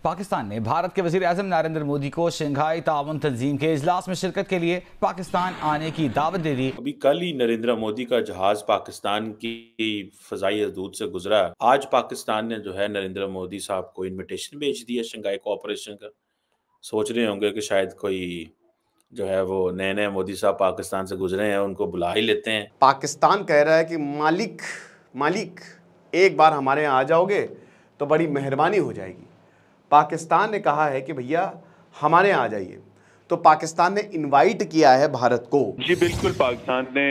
पाकिस्तान ने भारत के वज़ीर आज़म नरेंद्र मोदी को शंघाई ताउन तंजीम के इजलास में शिरकत के लिए पाकिस्तान आने की दावत दे दी। अभी कल ही नरेंद्र मोदी का जहाज पाकिस्तान की फ़ज़ाई हदूद से गुजरा। आज पाकिस्तान ने जो है नरेंद्र मोदी साहब को इनविटेशन भेज दिया शंघाई कोऑपरेशन का। सोच रहे होंगे कि शायद कोई जो है वो नए मोदी साहब पाकिस्तान से गुजरे हैं, उनको बुला ही लेते हैं। पाकिस्तान कह रहा है कि मालिक एक बार हमारे यहाँ आ जाओगे तो बड़ी मेहरबानी हो जाएगी। पाकिस्तान ने कहा है कि भैया हमारे यहाँ आ जाइए, तो पाकिस्तान ने इनवाइट किया है भारत को। जी बिल्कुल, पाकिस्तान ने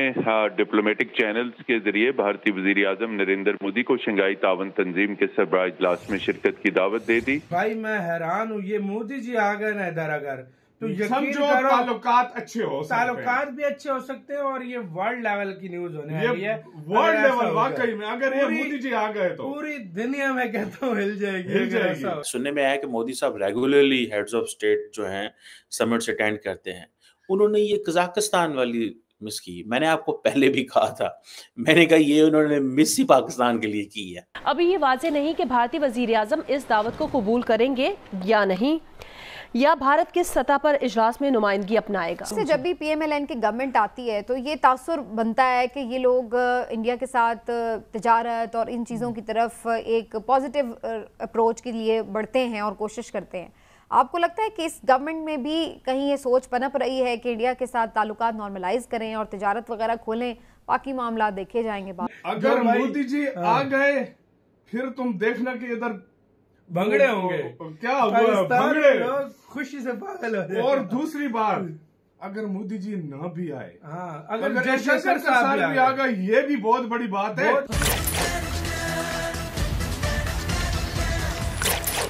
डिप्लोमेटिक चैनल्स के जरिए भारतीय वजीर आजम नरेंद्र मोदी को शंघाई ताउन तंजीम के सरबराह इजलास में शिरकत की दावत दे दी। भाई मैं हैरान हूँ, ये मोदी जी आ गए ना इधर, अगर तो यकीन करो ताल्लुकात अच्छे हो सकते हैं, ताल्लुकात भी अच्छे हो सकते हैं और ये वर्ल्ड लेवल की न्यूज होने वाली है। वर्ल्ड लेवल वाकई में अगर ये मोदी जी आ गए तो पूरी दुनिया में कहता हूँ हिल जाएगी। सुनने में आया कि मोदी साहब रेगुलरली हेड्स ऑफ स्टेट जो हैं समिट्स अटेंड करते हैं। उन्होंने ये कजाकिस्तान वाली मिस की। मैंने आपको पहले भी कहा था, मैंने कहा ये उन्होंने मिस ही पाकिस्तान के लिए की है। अभी ये वाज़ेह नहीं कि भारतीय वज़ीर आज़म इस दावत को कबूल करेंगे या नहीं, या भारत किस सतह पर इजलास में नुमाइंदगी अपनाएगा। जब भी पीएमएलएन की गवर्नमेंट आती है तो ये तासुर बनता है कि ये लोग इंडिया के साथ तिजारत और इन चीज़ों की तरफ एक पॉजिटिव अप्रोच के लिए बढ़ते हैं और कोशिश करते हैं। आपको लगता है कि इस गवर्नमेंट में भी कहीं ये सोच पनप रही है कि इंडिया के साथ ताल्लुकात नॉर्मलाइज करें और तिजारत वगैरह खोलें, बाकी मामला देखे जाएंगे बाद? अगर मोदी जी आ गए फिर तुम देखना कि इधर भंगड़े होंगे, क्या हुआ, भंगड़े लोग खुशी से पागल हो जाएंगे। और दूसरी बात, अगर मोदी जी ना भी आए, अगर जयशंकर साहब भी आ गए, ये भी बहुत बड़ी बात है।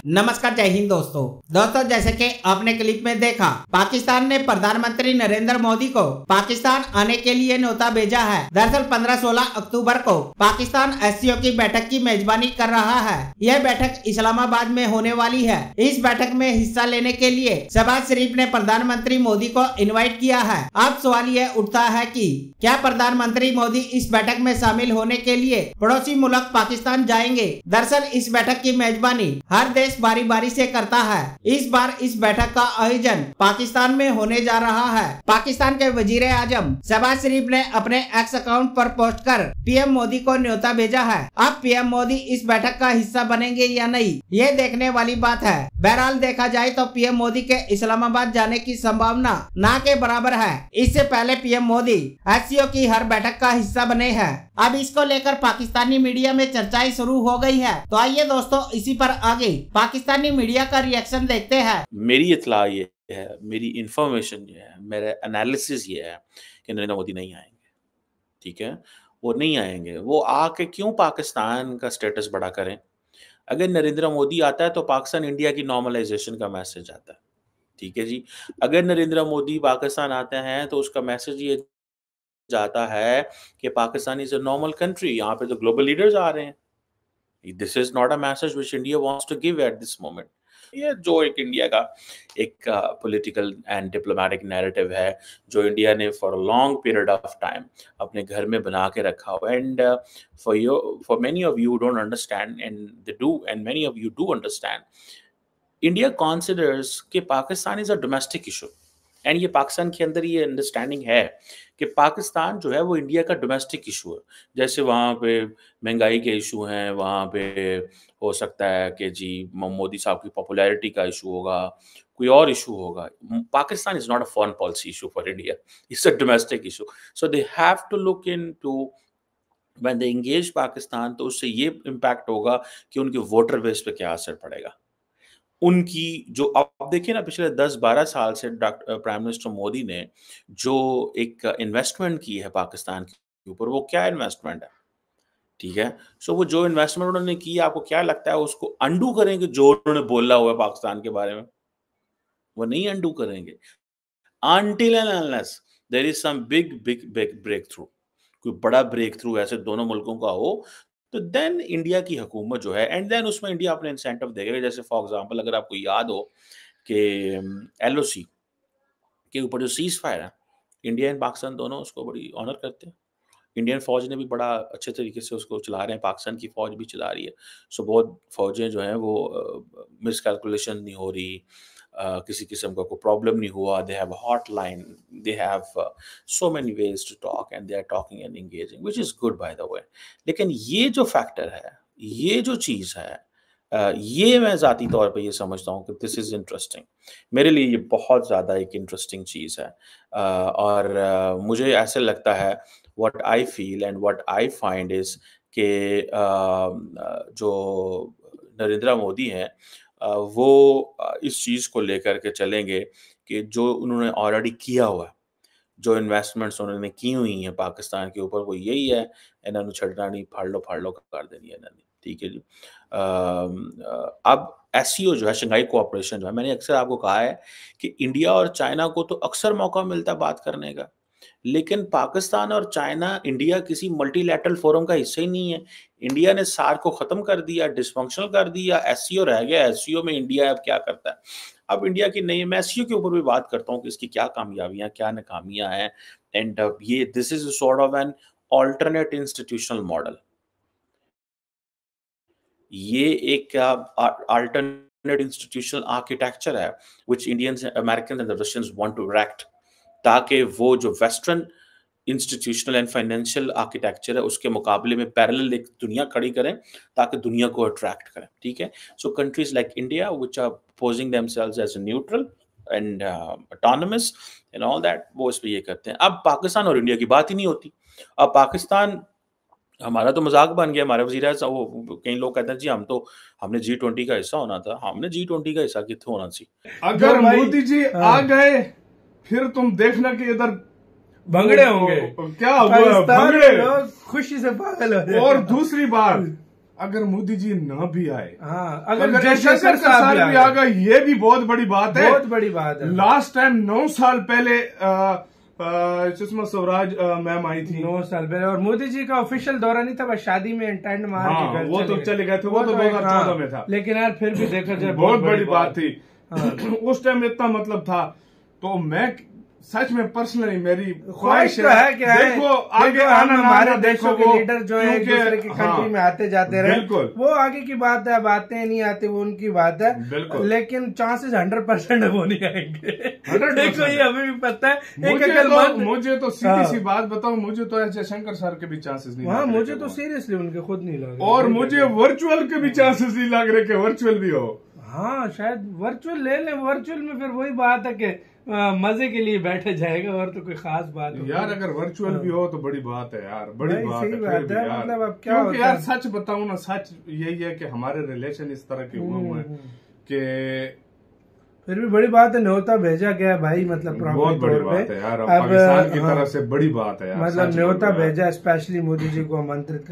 नमस्कार, जय हिंद दोस्तों जैसे कि आपने क्लिप में देखा, पाकिस्तान ने प्रधानमंत्री नरेंद्र मोदी को पाकिस्तान आने के लिए न्योता भेजा है। दरअसल 15-16 अक्टूबर को पाकिस्तान एससीओ की बैठक की मेजबानी कर रहा है। यह बैठक इस्लामाबाद में होने वाली है। इस बैठक में हिस्सा लेने के लिए शहबाज शरीफ ने प्रधानमंत्री मोदी को इन्वाइट किया है। अब सवाल यह उठता है कि क्या प्रधानमंत्री मोदी इस बैठक में शामिल होने के लिए पड़ोसी मुल्क पाकिस्तान जाएंगे? दरअसल इस बैठक की मेजबानी हर देश बारी बारी से करता है। इस बार इस बैठक का आयोजन पाकिस्तान में होने जा रहा है। पाकिस्तान के वजीर आजम शहबाज शरीफ ने अपने एक्स अकाउंट पर पोस्ट कर पीएम मोदी को न्योता भेजा है। अब पीएम मोदी इस बैठक का हिस्सा बनेंगे या नहीं, ये देखने वाली बात है। बहरहाल देखा जाए तो पीएम मोदी के इस्लामाबाद जाने की संभावना ना के बराबर है। इससे पहले पीएम मोदी एससीओ की हर बैठक का हिस्सा बने हैं। अब इसको लेकर पाकिस्तानी मीडिया में चर्चाएं शुरू हो गई है। तो आइए दोस्तों, इसी पर आगे पाकिस्तानी मीडिया का रिएक्शन देखते हैं। मेरी इत्तला ये है, मेरी इंफॉर्मेशन ये है, मेरा एनालिसिस ये है कि नरेंद्र मोदी नहीं आएंगे। ठीक है, वो नहीं आएंगे। वो आके क्यों पाकिस्तान का स्टेटस बड़ा करें? अगर नरेंद्र मोदी आता है तो पाकिस्तान इंडिया की नॉर्मलाइजेशन का मैसेज आता है। ठीक है जी, अगर नरेंद्र मोदी पाकिस्तान आते हैं तो उसका मैसेज ये जाता है कि Pakistan is a normal country. यहाँ पे तो ग्लोबल लीडर्स आ रहे हैं। This is not a message which India wants to give at this moment. ये जो एक इंडिया का एक पॉलिटिकल एंड डिप्लोमेटिक नैरेटिव है, जो इंडिया ने for a long period of time अपने घर में बना के रखा हुआ। And for many of you don't understand and they do, and many of you do understand, India considers कि Pakistan is a domestic issue. And ये पाकिस्तान के अंदर ये अंडरस्टैंडिंग है कि पाकिस्तान जो है वो इंडिया का डोमेस्टिक इशू है। जैसे वहाँ पे महंगाई के इशू हैं, वहाँ पे हो सकता है कि जी मोदी साहब की पॉपुलैरिटी का इशू होगा, कोई और इशू होगा। Pakistan is not a foreign policy issue for India, it's a domestic issue. So they have to look into when they engage Pakistan, तो उससे ये इम्पैक्ट होगा कि उनके वोटर बेस पे क्या असर पड़ेगा। उनकी जो अब देखिए ना, पिछले 10-12 साल से प्राइम मिनिस्टर मोदी ने जो एक इन्वेस्टमेंट की है पाकिस्तान के ऊपर, वो क्या इन्वेस्टमेंट है? ठीक है, सो वो जो इन्वेस्टमेंट उन्होंने की, आपको क्या लगता है उसको अंडू करेंगे? जो उन्होंने बोला हुआ है पाकिस्तान के बारे में, वो नहीं अंडू करेंगे until and unless there is some big breakthrough। कोई बड़ा ब्रेक थ्रू ऐसे दोनों मुल्कों का हो, तो देन इंडिया की हुकूमत जो है, एंड देन उसमें इंडिया अपने इंसेंटिव देगा। जैसे फॉर एग्जांपल, अगर आपको याद हो कि एलओसी के ऊपर जो सीज फायर है, इंडिया एंड पाकिस्तान दोनों उसको बड़ी ऑनर करते हैं। इंडियन फ़ौज ने भी बड़ा अच्छे तरीके से उसको चला रहे हैं, पाकिस्तान की फ़ौज भी चला रही है। सो बहुत फ़ौजें जो हैं वो मिसकैलकुलेशन नहीं हो रही, किसी किस्म का कोई प्रॉब्लम नहीं हुआ। They have hotline, they have so many ways to talk and they are talking and engaging, which is good by the way. लेकिन ये जो फैक्टर है, ये जो चीज़ है, ये मैं ज़ाती तौर पे ये समझता हूँ कि दिस इज़ इंटरेस्टिंग। मेरे लिए ये बहुत ज़्यादा एक इंटरेस्टिंग चीज़ है। और मुझे ऐसे लगता है, what I feel and what I find is कि जो नरेंद्र मोदी हैं, वो इस चीज़ को लेकर के चलेंगे कि जो उन्होंने ऑलरेडी किया हुआ है, जो इन्वेस्टमेंट्स उन्होंने की हुई हैं पाकिस्तान के ऊपर, वो यही है, इन्होंने छड़ना नहीं, फाड़ लो कर देनी है इन्होंने, ठीक है जी। अब एससीओ जो है, शंघाई कोऑपरेशन जो है, मैंने अक्सर आपको कहा है कि इंडिया और चाइना को तो अक्सर मौका मिलता है बात करने का, लेकिन पाकिस्तान और चाइना, इंडिया किसी मल्टीलैटरल फोरम का हिस्सा ही नहीं है। इंडिया ने सार्क को खत्म कर दिया, डिसफंक्शनल कर दिया, एससीओ रह गया। एससीओ में इंडिया अब क्या करता है? अब इंडिया की नई, मैं एससीओ के ऊपर भी बात करता हूँ कि इसकी क्या कामयाबियां, क्या नाकामियां हैं। एंड ये this is sort of an alternate institutional model. ये एक अल्टरनेट इंस्टीट्यूशनल आर्किटेक्चर है which Indians, American and Russians want to erect, ताकि वो जो western institutional and financial architecture है उसके मुकाबले में पैरेलल एक दुनिया खड़ी करें, ताकि दुनिया को अट्रैक्ट करें, ठीक है। So countries like India which are posing themselves as neutral and autonomous and all that, वो इस पे ये करते हैं। अब पाकिस्तान और इंडिया की बात ही नहीं होती। अब पाकिस्तान, हमारा तो मजाक बन गया, हमारे वज़ीर आज़म, वो कई लोग कहते हैं जी हमने G20 का हिस्सा होना था। हमने G20 का हिस्सा कितने होना चाहिए? अगर मोदी जी आ गए फिर तुम देखना कि इधर भंगड़े होंगे, क्या हुआ, भंगड़े, खुशी से पागल हो जाएंगे। और दूसरी बात, अगर मोदी जी ना भी आए, हाँ, अगर जयशंकर साहब भी आ गए, ये भी बहुत बड़ी बात है, बहुत बड़ी बात है। लास्ट टाइम 9 साल पहले सुषमा स्वराज मैम आई थी, 9 साल पहले, और मोदी जी का ऑफिशियल दौरा नहीं था, बस शादी में टेंट मार के वो तो चले गए थे, वो तो 2014 में था। लेकिन यार फिर भी देखा जाए बहुत बड़ी बात थी। उस टाइम इतना मतलब था। तो मैं सच में पर्सनली मेरी ख्वाहिश है कि देखो आगे आना, हमारे देशों के लीडर जो है एक दूसरे की कंट्री में आते जाते रहे, बिल्कुल, वो आगे की बात है, बातें नहीं आती वो उनकी बात है, बिल्कुल, लेकिन चांसेस 100% वो नहीं आएंगे। देखो ये हमें भी पता है। मुझे तो सीधी सी बात बताऊं, मुझे तो जयशंकर सर के भी चांसेस नहीं, हाँ, मुझे तो सीरियसली उनके खुद नहीं लग रहे, और मुझे वर्चुअल के भी चांसेस नहीं लग रहे कि वर्चुअल भी हो। हाँ, शायद वर्चुअल ले लें। वर्चुअल में फिर वही बात है कि मजे के लिए बैठे जाएगा, और तो कोई खास बात यार, अगर वर्चुअल भी हो तो बड़ी बात है यार, बड़ी बात है। मतलब अब क्या क्योंकि यार सच बताऊं ना, सच यही है कि हमारे रिलेशन इस तरह के हुए हैं कि फिर भी बड़ी बात है, न्योता भेजा गया भाई, मतलब बहुत बड़ी बात है यार, पाकिस्तान की तरफ से बड़ी बात है यार, मतलब न्योता भेजा स्पेशली मोदी जी को आमंत्रित